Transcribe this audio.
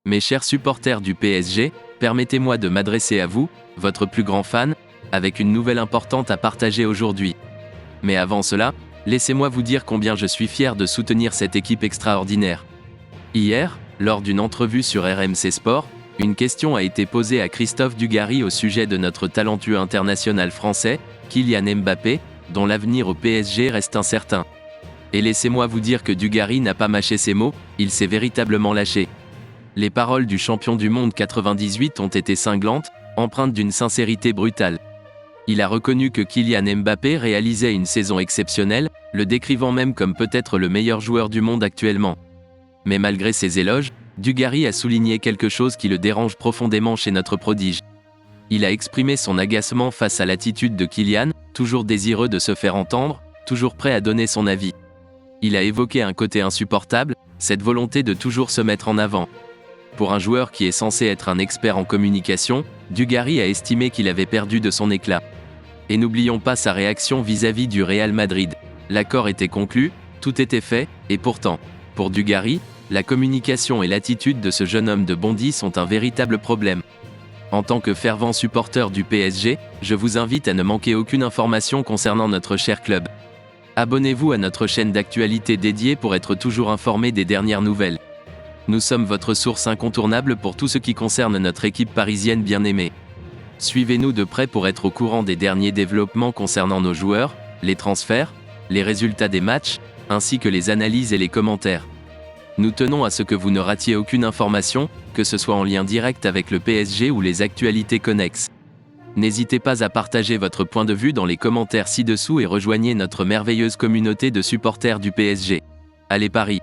Mes chers supporters du PSG, permettez-moi de m'adresser à vous, votre plus grand fan, avec une nouvelle importante à partager aujourd'hui. Mais avant cela, laissez-moi vous dire combien je suis fier de soutenir cette équipe extraordinaire. Hier, lors d'une entrevue sur RMC Sport, une question a été posée à Christophe Dugarry au sujet de notre talentueux international français, Kylian Mbappé, dont l'avenir au PSG reste incertain. Et laissez-moi vous dire que Dugarry n'a pas mâché ses mots, il s'est véritablement lâché. Les paroles du champion du monde 98 ont été cinglantes, empreintes d'une sincérité brutale. Il a reconnu que Kylian Mbappé réalisait une saison exceptionnelle, le décrivant même comme peut-être le meilleur joueur du monde actuellement. Mais malgré ses éloges, Dugarry a souligné quelque chose qui le dérange profondément chez notre prodige. Il a exprimé son agacement face à l'attitude de Kylian, toujours désireux de se faire entendre, toujours prêt à donner son avis. Il a évoqué un côté insupportable, cette volonté de toujours se mettre en avant. Pour un joueur qui est censé être un expert en communication, Dugarry a estimé qu'il avait perdu de son éclat. Et n'oublions pas sa réaction vis-à-vis du Real Madrid. L'accord était conclu, tout était fait, et pourtant, pour Dugarry, la communication et l'attitude de ce jeune homme de Bondy sont un véritable problème. En tant que fervent supporter du PSG, je vous invite à ne manquer aucune information concernant notre cher club. Abonnez-vous à notre chaîne d'actualité dédiée pour être toujours informé des dernières nouvelles. Nous sommes votre source incontournable pour tout ce qui concerne notre équipe parisienne bien-aimée. Suivez-nous de près pour être au courant des derniers développements concernant nos joueurs, les transferts, les résultats des matchs, ainsi que les analyses et les commentaires. Nous tenons à ce que vous ne ratiez aucune information, que ce soit en lien direct avec le PSG ou les actualités connexes. N'hésitez pas à partager votre point de vue dans les commentaires ci-dessous et rejoignez notre merveilleuse communauté de supporters du PSG. Allez Paris!